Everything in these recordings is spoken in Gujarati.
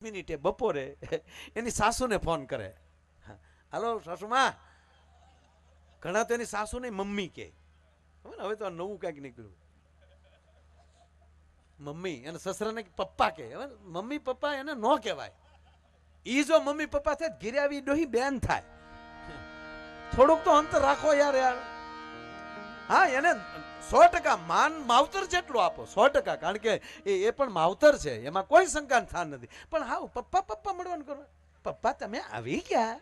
મિનિટે બપોરે એની સાસુને ફોન કરે, હાલો સાસુમાં. ઘણા તો એની સાસુને મમ્મી કે, હવે તો નવું કંઈક નીકળ્યું, મમ્મી. અને સસરાને પપ્પા કે. હવે મમ્મી પપ્પા એને ન કહેવાય. ઈ જો મમ્મી પપ્પા થાય ઘીરે આવી ડોહી બેન થાય. થોડુંક તો અંતર રાખો યાર. હા, એને 100% માન માવતર જેટલું આપો, 100%. કારણ કે એ પણ માવતર છે, એમાં કોઈ શંકા સ્થાન નથી. પણ હા, પપ્પા પપ્પા મળવાનું કરો. પપ્પા તમે આવી ગયા.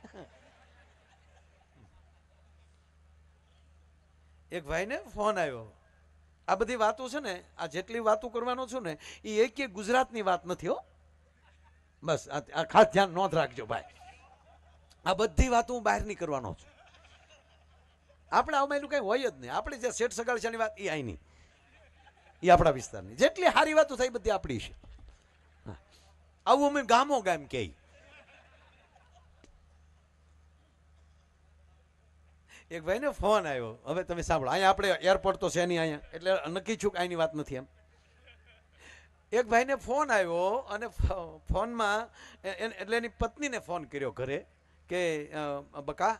એક ભાઈને ફોન આવ્યો. આ બધી વાતો છે ને, આ જેટલી વાતો કરવાનો છું ને, એ એક ગુજરાતની વાત નથી હો. બસ આ ખાસ ધ્યાન નોંધ રાખજો ભાઈ. આ બધી વાતો હું બહાર નહીં કરવાનો છું. આપણે આમાં એનું કઈ હોય જ નહીં. આપણે જે શેઠ સગાડશાની વાત એ આઈની, એ આપણા વિસ્તારની જેટલી સારી વાતો થઈ બધી આપણી છે. આવું અમે ગામો ગામ કે. એક ભાઈને ફોન આવ્યો. હવે તમે સાંભળો, અહીંયા આપણે એરપોર્ટ તો છે નહીં અહીંયા, એટલે નક્કી છું કે અહીંની વાત નથી એમ. એક ભાઈને ફોન આવ્યો અને ફોનમાં એટલે એની પત્નીને ફોન કર્યો ઘરે કે બકા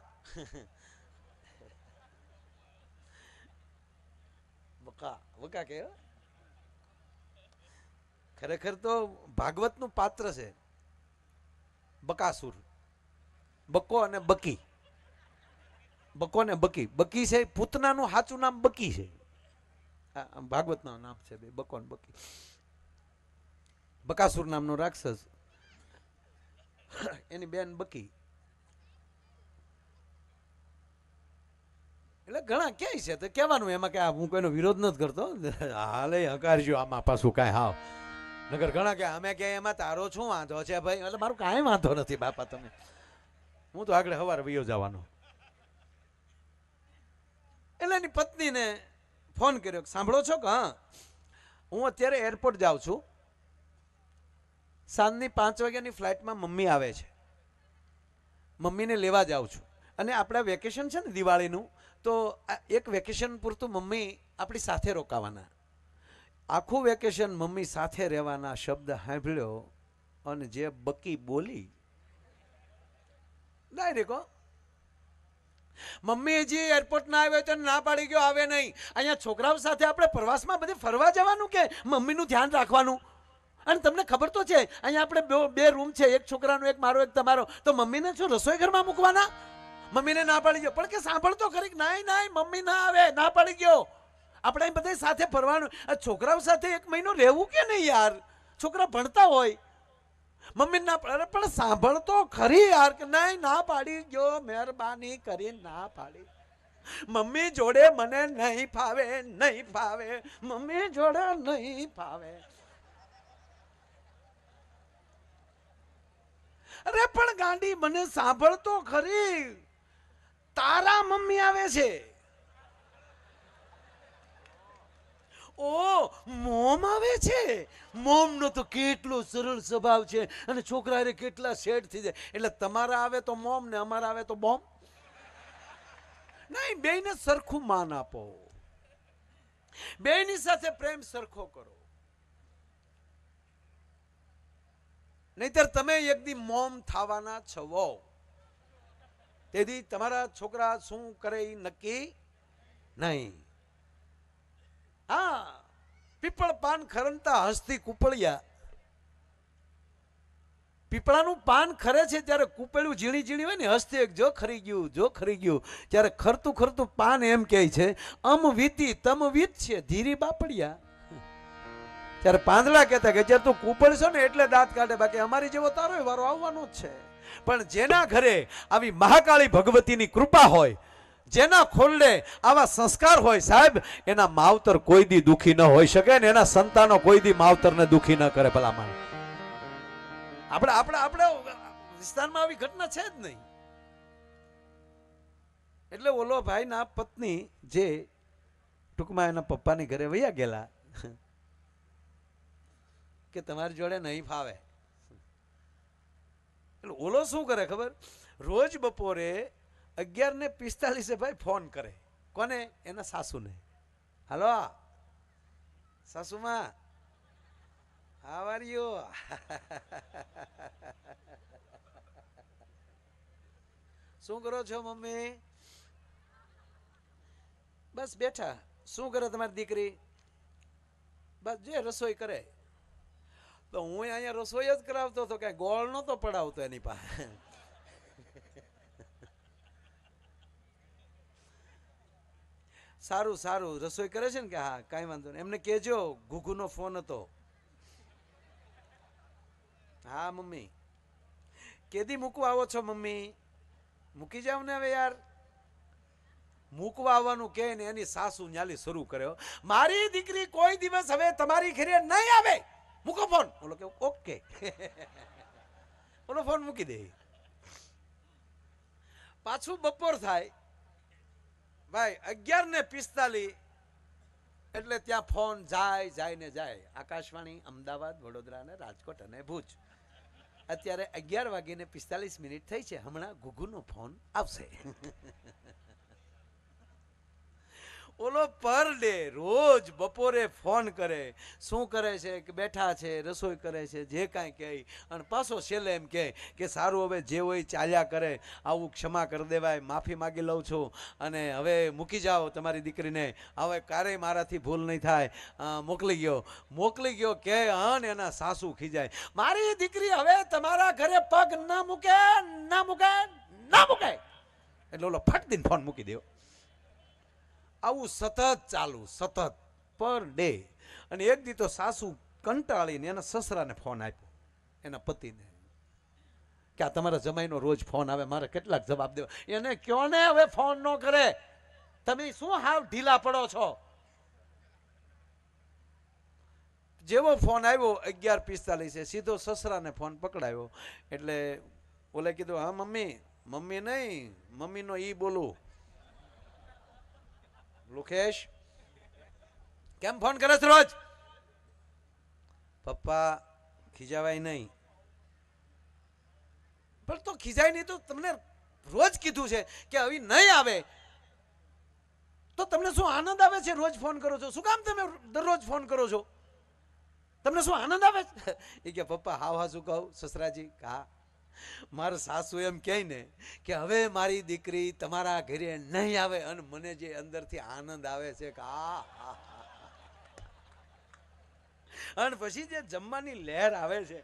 બકા કે ખરેખર તો ભાગવતનું પાત્ર છે બકાસુર. બકો અને બકી. બકો ને બકી. બકી છે પૂતનાનું સાચું નામ બકી છે. ભાગવતનું નામ છે બે, બકો ને બકી. બકાસુર નામનો રાક્ષસ, એની બેન બકી. એટલે ઘણા કહે છે તો કહેવાનું એમાં કે હું કોઈનો વિરોધ નથી કરતો, હાલે હકારજો આમાં પાછું કાંઈ હાવ. નગર ઘણા કે અમે કે એમાં તારો શું વાંધો છે ભાઈ. એટલે મારું કાંઈ વાંધો નથી બાપા, તમે હું તો આગળ સવારે વયો જવાનો. એટલે એની પત્નીને ફોન કર્યો, સાંભળો છો કે હા હું અત્યારે એરપોર્ટ જાઉં છું, સાંજની 5 વાગ્યાની ફ્લાઇટમાં મમ્મી આવે છે, મમ્મીને લેવા જાઉં છું. અને આપણા વેકેશન છે ને દિવાળીનું, તો એક વેકેશન પૂરતું મમ્મી આપણી સાથે રોકાવાના. આખું વેકેશન મમ્મી સાથે રહેવાના શબ્દ સાંભળ્યો અને જે બકી બોલી ડાયરેક્ટ. મમ્મી હજી એરપોર્ટ ના આવ્યો તો ના પાડી ગયો આવે નહીં. અહીંયા છોકરાઓ સાથે આપણે પ્રવાસમાં બધે ફરવા જવાનું કે મમ્મીનું ધ્યાન રાખવાનું. અને તમને ખબર તો છે અહીંયા આપણે બે રૂમ છે, એક છોકરાનો એક મારો એક તમારો, તો મમ્મીને શું રસોઈ ઘરમાં મૂકવાના? મમ્મીને ના પાડી ગયો. પણ કે સાંભળતો ખરી, નાઈ નાઈ મમ્મી ના આવે, ના પાડી ગયો. આપણે બધા સાથે ફરવાનું. છોકરાઓ સાથે 1 મહિનો રહેવું કે નહીં યાર? છોકરા ભણતા હોય, મમ્મી ના પાડે પણ સાંભળતો ખરી યાર કે નહીં, ના પાડી ગયો, મહેરબાની કરી ના પાડી. મમ્મી જોડે મને નહીં ફાવે, નહીં ફાવે, મમ્મી જોડે નહીં ફાવે. અરે પણ ગાંડી મને સાંભળતો ખરી, તારા મમ્મી આવે છે. ઓ મોમ આવે છે. મોમ નો તો કેટલો સરળ સ્વભાવ છે અને છોકરા કેટલા સેટ થઈ જાય. એટલે તમારા આવે તો મોમ ને અમારા આવે તો બોમ્બ. નહીં, બેયને સરખું માન આપો, બેયની સાથે પ્રેમ સરખો કરો. નહીતર તમે એક દી મોમ થવાના છો. તેથી તમારા છોકરા શું કરે એ નક્કી નહીં. હા, પીપળ પાન ખરંતા હસ્તી કુપળિયા. પીપળાનું પાન ખરે છે ત્યારે કુપેલું ઝીણી ઝીણી હોય ને, હસ્તી એક જો ખરી ગયું, જો ખરી ગયું. ત્યારે ખરતું ખરતું પાન એમ કહે છે અમ વીતી તમ વીત છે ધીરી બાપડિયા. ત્યારે પાંદડા કહેતા કે જ્યારે તું કુપળશો ને એટલે દાંત કાઢે, બાકી અમારી જેવો તારો વારો આવવાનો જ છે. પણ જેના ઘરે આવી મહાકાળી ભગવતીની કૃપા હોય, જેના ખોરડે આવા સંસ્કાર હોય સાહેબ, એના માવતર કોઈ દી દુખી ન હોઈ શકે ને એના સંતાનો કોઈ દી માવતરને દુખી ન કરે. ભલામણ આપણે વિસ્તારમાં આવી ઘટના છે જ નહીં. એટલે ઓલો ભાઈના પત્ની જે ટૂંકમાં એના પપ્પાની ઘરે વયા ગયેલા કે તમારી જોડે નહીં ફાવે. એટલે ઓલો શું કરે ખબર? રોજ બપોરે 11:45 ભાઈ ફોન કરે. કોને? એના સાસુને. હાલો સાસુમાં, How are you? શું કરો છો મમ્મી? બસ બેઠા. શું કરે તમારી દીકરી? બસ જે રસોઈ કરે. તો હું અહીંયા રસોઈ જ કરાવતો હતો, કઈ ગોળ નહોતો પડાવતો એની પાસે. સારું સારું રસોઈ કરે છે ને? કે હા કાંઈ વાંધો નહીં. એમને કહેજો ઘુઘુનો ફોન હતો. હા મમ્મી. કેદી મૂકવા આવો છો મમ્મી? મૂકી જાવ ને હવે યાર. મૂકવા આવવાનું કે ને એની સાસુ ન્યાલી શરૂ કર્યો, મારી દીકરી કોઈ દિવસ હવે તમારી ઘરે નહીં આવે, મૂકો ફોન. બોલો કે ઓકે. બોલો ફોન મૂકી દે. પાછું બપોર થાય ભાઈ 11:45 એટલે ત્યાં ફોન જાય ને જાય. આકાશવાણી અમદાવાદ, વડોદરા ને રાજકોટ અને ભુજ. અત્યારે 11:45 થઈ છે. હમણાં ઘુઘુનો ફોન આવશે. ઓલો પર ડે રોજ બપોરે ફોન કરે. શું કરે છે? કે બેઠા છે, રસોઈ કરે છે, જે કાંઈ કહે. અને પાછો છેલ્લે એમ કે સારું હવે જે હોય ચાલ્યા કરે, આવું ક્ષમા કરી દેવાય, માફી માગી લઉં છું અને હવે મૂકી જાઓ તમારી દીકરીને, હવે ક્યારેય મારાથી ભૂલ નહીં થાય, મોકલી ગયો કે હન એના સાસુ ખીજાય, મારી દીકરી હવે તમારા ઘરે પગ ના મૂકે. એટલે ઓલો ફટ દઈને ફોન મૂકી દેવો. આવું સતત ચાલુ, સતત પર ડે. અને એક દી તો સાસુ કંટાળીને એના સસરાને ફોન આપ્યો, એના પતિને, કે આ તમારા જમાઈનો રોજ ફોન આવે, મારે કેટલાક જવાબ દેવા. એને કયો ને હવે ફોન ન કરે. તમે શું હાવ ઢીલા પડો છો? જેવો ફોન આવ્યો 11:45 સીધો સસરાને ફોન પકડાયો. એટલે ઓલે કીધું, હા મમ્મી નહીં, મમ્મીનો ઈ બોલું. લોકેશ કેમ ફોન કરે છે રોજ? પપ્પા ખીજાવાય નહીં. પણ તો ખીજાય નહીં તો તમને રોજ કીધું છે કે હવે નહીં આવે, તો તમને શું આનંદ આવે છે? રોજ ફોન કરો છો, શું કામ તમે દરરોજ ફોન કરો છો? તમને શું આનંદ આવે છે? એ કે પપ્પા હા શું કહું સસરાજી? હા, મારા સાસુ એમ કહે ને કે હવે મારી દીકરી તમારા ઘરે નહીં આવે, અને મને જે અંદરથી આનંદ આવે છે કે અને પછી જે જમવાની લહેર આવે છે,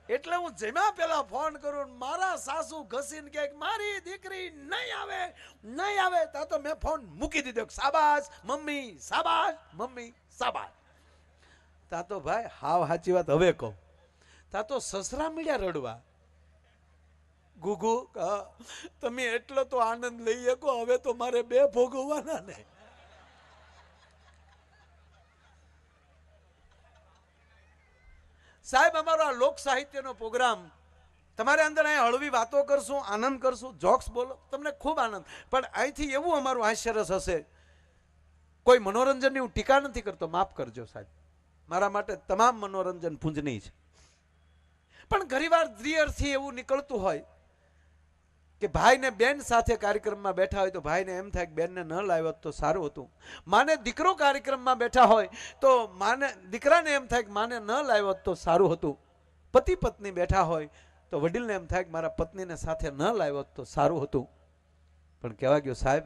એટલે હું જમ્યા પેલા ફોન કરું, મારા સાસુ ઘસીને કે મારી દીકરી નહીં આવે તા તો મેં ફોન મૂકી દીધો. શાબાશ મમ્મી, શાબાશ. તા તો ભાઈ હાવ સાચી વાત હવે કહું, તા તો સસરા મળ્યા રડવા. ગુગુ તમે એટલો તો આનંદ લઈ શકો, હવે તો મારે બે ભોગવવાના ને. સાહેબ અમારો આ લોક સાહિત્યનો પ્રોગ્રામ, તમારે અંદર અહીં હળવી વાતો કરશું, આનંદ કરશું, જોક્સ બોલો, તમને ખૂબ આનંદ. પણ અહીંથી એવું અમારું હાસ્યરસ હશે, કોઈ મનોરંજનની હું ટીકા નથી કરતો, માફ કરજો સાહેબ, મારા માટે તમામ મનોરંજન પૂંજનીય છે. પણ ઘણીવાર દ્રિયરથી એવું નીકળતું હોય કે ભાઈ ને બેન સાથે કાર્યક્રમમાં બેઠા હોય તો ભાઈને એમ થાય કે બેનને ન લાવ્યો તો સારું હતું. માને દીકરો કાર્યક્રમમાં બેઠા હોય તો દીકરાને એમ થાય કે માને ન લાવ્યો તો સારું હતું. પતિ પત્ની બેઠા હોય તો વડીલને એમ થાય કે મારા પત્નીને સાથે ન લાવ્યો તો સારું હતું. પણ કહેવા ગયો સાહેબ,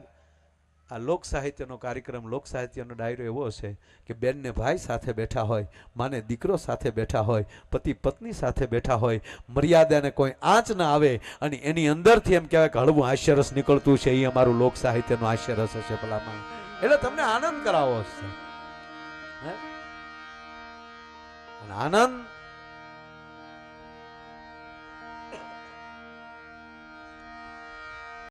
આ લોક સાહિત્યનો કાર્યક્રમ, લોક સાહિત્યનો ડાયરો એવો હશે કે બેનને ભાઈ સાથે બેઠા હોય, માને દીકરો સાથે બેઠા હોય, પતિ પત્ની સાથે બેઠા હોય, મર્યાદાને કોઈ આંચ ના આવે, અને એની અંદરથી એમ કહેવાય કે હળવું હાસ્યરસ નીકળતું છે. એ અમારું લોક સાહિત્યનો હાસ્યરસ હશે ભલામાં. એટલે તમને આનંદ કરાવો હશે. આનંદ